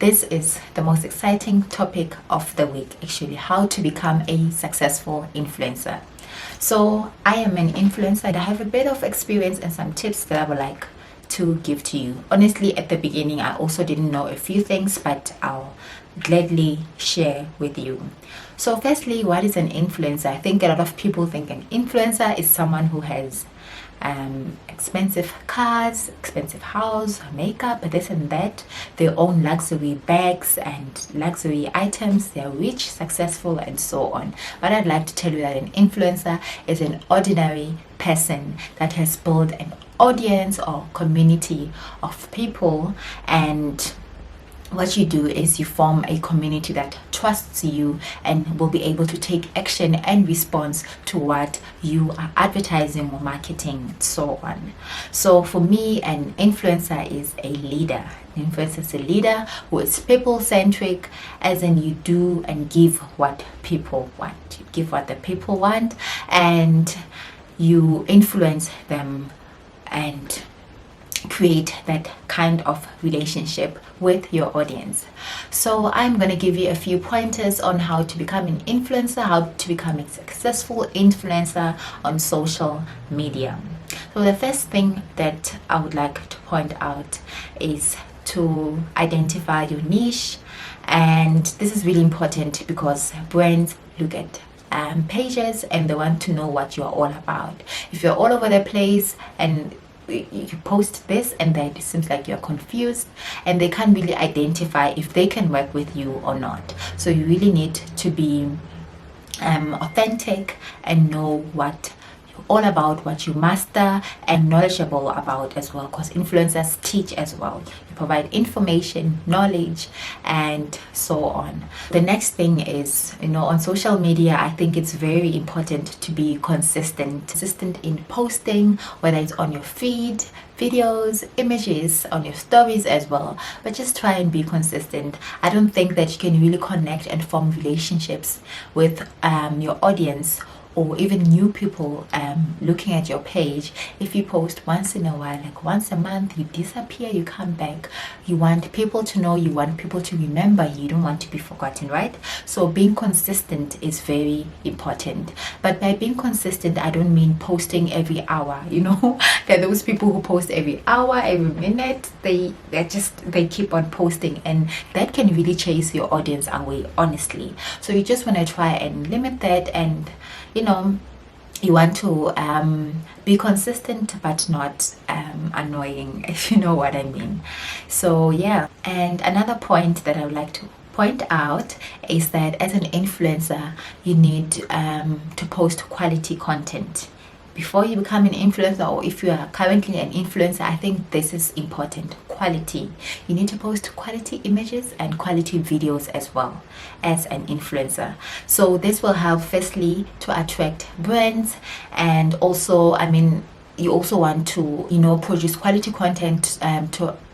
this is the most exciting topic of the week, actually, how to become a successful influencer. So I am an influencer and I have a bit of experience and some tips that I would like to give to you. Honestly, at the beginning, I also didn't know a few things, but I'll gladly share with you. So firstly, what is an influencer? I think a lot of people think an influencer is someone who has expensive cars, expensive house, makeup, this and that. They own luxury bags and luxury items. They're rich, successful, and so on. But I'd like to tell you that an influencer is an ordinary person that has built an audience or community of people, and what you do is you form a community that trusts you and will be able to take action and response to what you are advertising or marketing and so on. So for me, an influencer is a leader. An influencer is a leader who is people-centric, as in you do and give what people want. You give what the people want and you influence them and create that kind of relationship with your audience. So I'm going to give you a few pointers on how to become an influencer, how to become a successful influencer on social media. So the first thing that I would like to point out is to identify your niche, and this is really important because brands look at pages and they want to know what you're all about. If you're all over the place and you post this and that, it seems like you're confused and they can't really identify if they can work with you or not. So you really need to be authentic and know what you're all about, what you master, and knowledgeable about as well, because influencers teach as well. You provide information, knowledge, and so on. The next thing is, on social media, I think it's very important to be consistent in posting, whether it's on your feed, videos, images, on your stories as well, but just try and be consistent. I don't think that you can really connect and form relationships with your audience or even new people looking at your page if you post once in a while, like once a month. You disappear, you come back. You want people to know, you want people to remember you, don't want to be forgotten, right? So being consistent is very important. But by being consistent, I don't mean posting every hour. There are those people who post every hour, every minute. They keep on posting, and that can really chase your audience away, honestly. So you just want to try and limit that, and you want to be consistent but not annoying, if you know what I mean. So yeah, and another point that I would like to point out is that as an influencer, you need to post quality content. Before you become an influencer, or if you are currently an influencer, I think this is important. Quality. You need to post quality images and quality videos as well as an influencer. So this will help firstly to attract brands, and also, you also want to, produce quality content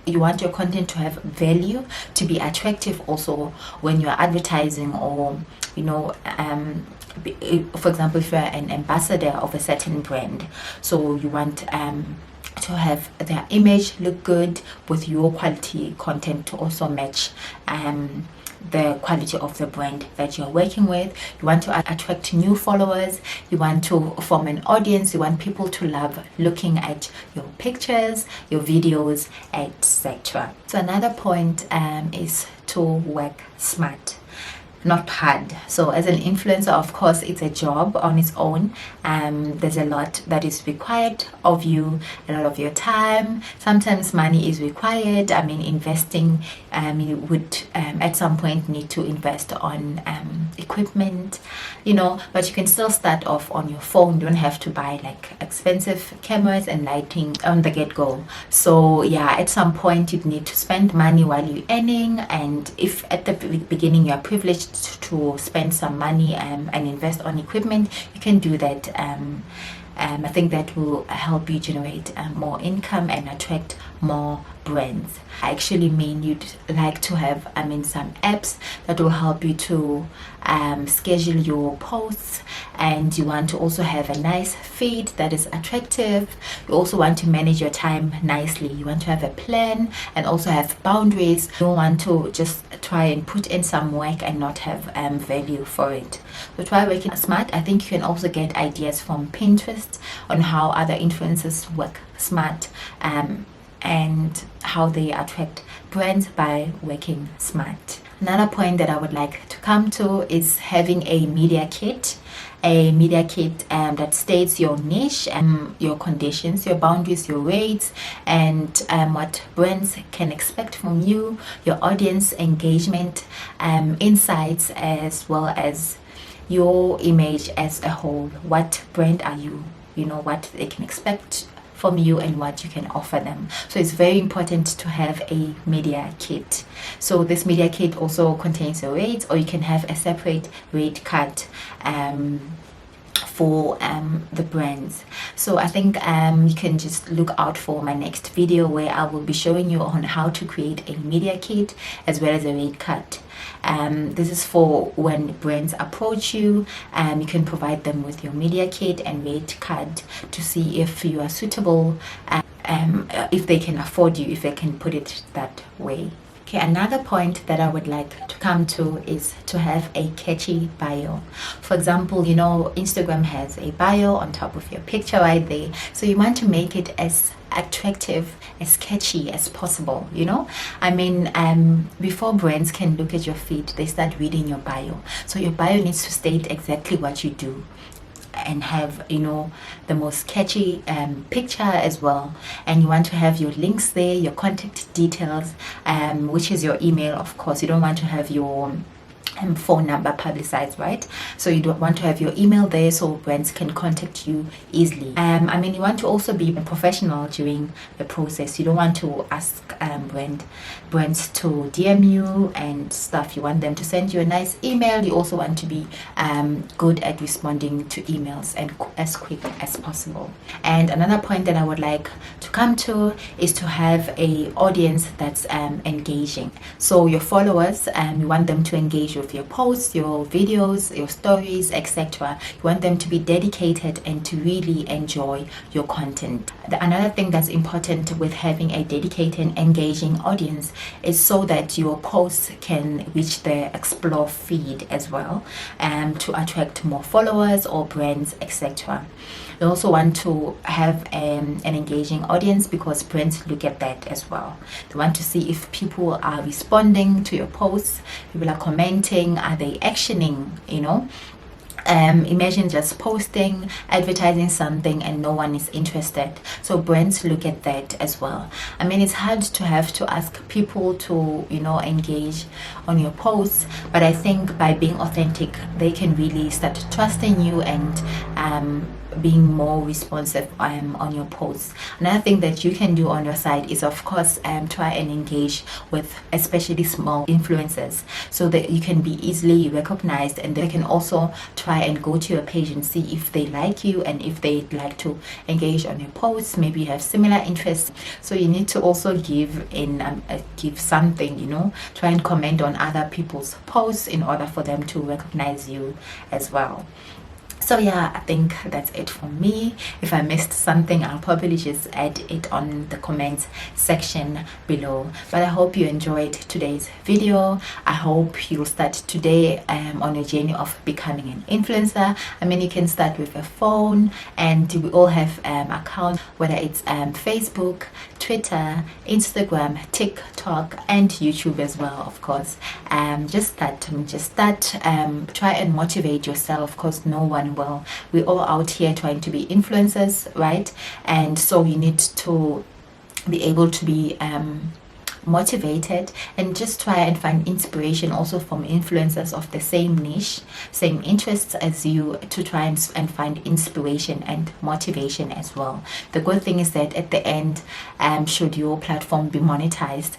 you want your content to have value, to be attractive also when you're advertising, or for example, if you're an ambassador of a certain brand, so you want to have their image look good with your quality content to also match the quality of the brand that you're working with. You want to attract new followers, you want to form an audience, you want people to love looking at your pictures, your videos, etc. So another point is to work smart, not hard. So as an influencer, of course, it's a job on its own. There's a lot that is required of you, a lot of your time. Sometimes money is required. Investing, you would at some point need to invest on equipment, but you can still start off on your phone. You don't have to buy like expensive cameras and lighting on the get-go. So yeah, at some point you need to spend money while you're earning, and if at the beginning you are privileged to spend some money and invest on equipment, you can do that. I think that will help you generate more income and attract more brands. I actually mean you'd like to have some apps that will help you to schedule your posts, and you want to also have a nice feed that is attractive. You also want to manage your time nicely. You want to have a plan and also have boundaries. You don't want to just try and put in some work and not have value for it. So try working smart. I think you can also get ideas from Pinterest on how other influencers work smart, and how they attract brands by working smart. Another point that I would like to come to is having a media kit. A media kit that states your niche and your conditions, your boundaries, your rates, and what brands can expect from you, your audience engagement, insights, as well as your image as a whole. What brand are you? You know what they can expect from you and what you can offer them. So it's very important to have a media kit. So this media kit also contains a rate, or you can have a separate rate card for the brands. So I think you can just look out for my next video where I will be showing you on how to create a media kit as well as a rate card. This is for when brands approach you. You can provide them with your media kit and rate card to see if you are suitable, if they can afford you, if I can put it that way. Okay, another point that I would like to come to is to have a catchy bio. For example, Instagram has a bio on top of your picture right there. So you want to make it as attractive, as catchy as possible, before brands can look at your feed, they start reading your bio. So your bio needs to state exactly what you do and have the most catchy picture as well. And you want to have your links there, your contact details, which is your email. Of course, you don't want to have your phone number publicized, right? So you don't want to have your email there so brands can contact you easily. You want to also be professional during the process. You don't want to ask brands to DM you and stuff. You want them to send you a nice email. You also want to be good at responding to emails and as quick as possible. And another point that I would like to come to is to have a audience that's engaging. So your followers, you want them to engage with your posts, your videos, your stories, etc. You want them to be dedicated and to really enjoy your content. Another thing that's important with having a dedicated, engaging audience is so that your posts can reach the explore feed as well, to attract more followers or brands, etc. You also want to have an engaging audience because brands look at that as well. They want to see if people are responding to your posts, people are commenting, are they actioning, Imagine just posting, advertising something and no one is interested. So brands look at that as well. It's hard to have to ask people to, engage on your posts, but I think by being authentic, they can really start trusting you and being more responsive on your posts. Another thing that you can do on your side is, of course, try and engage with especially small influencers so that you can be easily recognized, and they can also try and go to your page and see if they like you and if they'd like to engage on your posts. Maybe you have similar interests, so you need to also give something, try and comment on other people's posts in order for them to recognize you as well. So yeah, I think that's it from me. If I missed something, I'll probably just add it on the comments section below. But I hope you enjoyed today's video. I hope you'll start today on your journey of becoming an influencer. You can start with a phone, and we all have accounts, whether it's Facebook, Twitter, Instagram, TikTok, and YouTube as well, of course. Just start, try and motivate yourself. Of course, no one will. We're all out here trying to be influencers, right? And so you need to be able to be motivated and just try and find inspiration also from influencers of the same niche, same interests as you, to try and find inspiration and motivation as well. The good thing is that at the end, should your platform be monetized,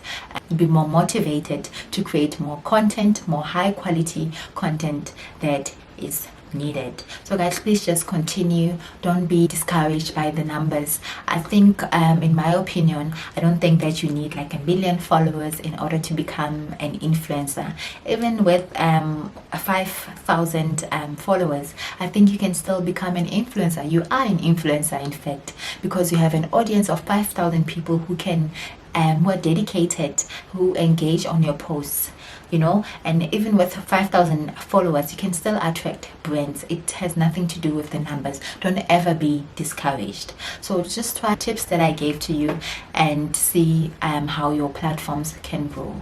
be more motivated to create more content, more high quality content that is needed. So guys, please just continue. Don't be discouraged by the numbers. I think in my opinion, I don't think that you need like 1 million followers in order to become an influencer. Even with 5,000 followers, I think you can still become an influencer. You are an influencer, in fact, because you have an audience of 5,000 people who can who are dedicated, who engage on your posts, you know. And even with 5,000 followers, you can still attract brands. It has nothing to do with the numbers. Don't ever be discouraged. So just try tips that I gave to you and see how your platforms can grow.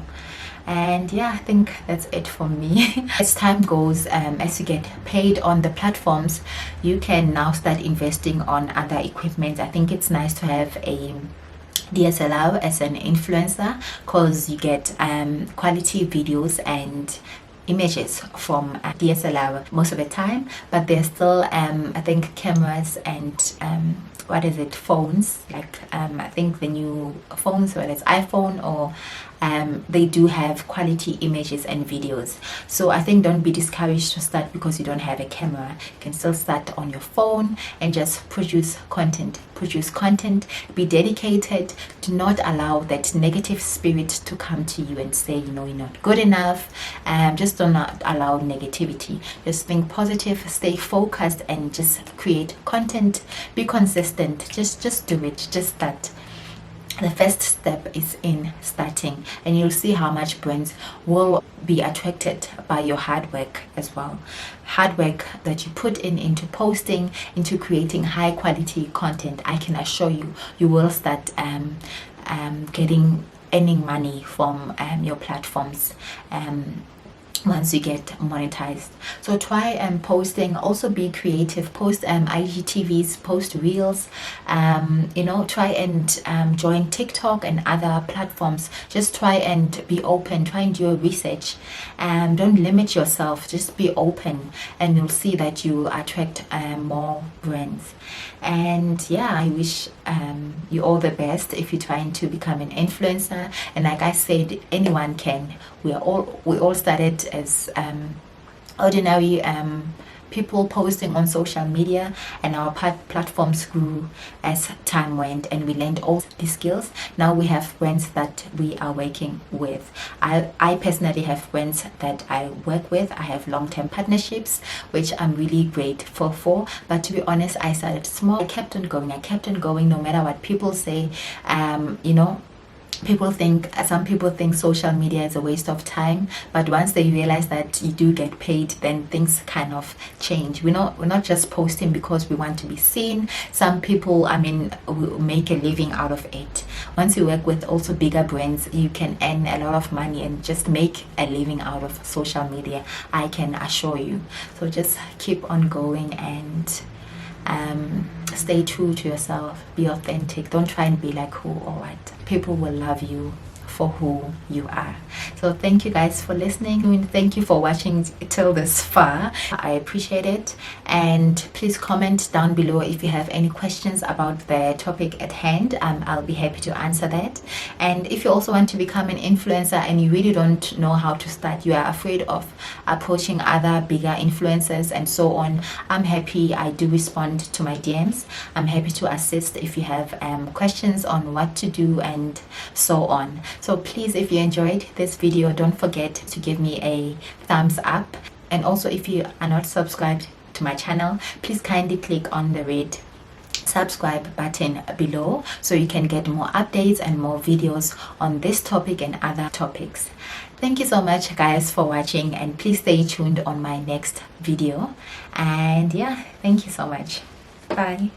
And yeah, I think that's it for me. As time goes, as you get paid on the platforms, you can now start investing on other equipment. I think it's nice to have a DSLR as an influencer, because you get quality videos and images from DSLR most of the time, but there's still I think cameras and phones, like I think the new phones, whether it's iPhone or they do have quality images and videos. So I think don't be discouraged to start because you don't have a camera. You can still start on your phone and just produce content. Be dedicated. Do not allow that negative spirit to come to you and say, you know, you're not good enough. Just do not allow negativity. Just think positive, stay focused, and just create content. Be consistent. Just do it. Just start. The first step is in starting, and you'll see how much brands will be attracted by your hard work as well. Hard work that you put into posting, into creating high quality content. I can assure you, you will start earning money from your platforms once you get monetized. So try posting. Also be creative. Post IGTVs, post reels, you know. Try and join TikTok and other platforms. Just try and be open. Try and do your research. Don't limit yourself. Just be open, and you'll see that you attract more brands. And yeah, I wish you all the best if you're trying to become an influencer. And like I said, anyone can. We all started as ordinary people posting on social media, and our platforms grew as time went, and we learned all these skills. Now we have brands that we are working with. I personally have brands that I work with. I have long-term partnerships, which I'm really grateful for. But to be honest, I started small. I kept on going no matter what people say. You know, some people think social media is a waste of time, but once they realize that you do get paid, then things kind of change. We're not just posting because we want to be seen. Some people, I mean, will make a living out of it. Once you work with also bigger brands, you can earn a lot of money and just make a living out of social media, I can assure you. So just keep on going and stay true to yourself. Be authentic. Don't try and be like who or what. People will love you for who you are. So thank you guys for listening. Thank you for watching till this far. I appreciate it. And please comment down below if you have any questions about the topic at hand. I'll be happy to answer that. And if you also want to become an influencer and you really don't know how to start, you are afraid of approaching other bigger influencers and so on, I'm happy. I do respond to my DMs. I'm happy to assist if you have questions on what to do and so on. So please, if you enjoyed this video, don't forget to give me a thumbs up. And also, if you are not subscribed to my channel, please kindly click on the red subscribe button below so you can get more updates and more videos on this topic and other topics. Thank you so much guys for watching, and please stay tuned on my next video. And yeah, thank you so much. Bye.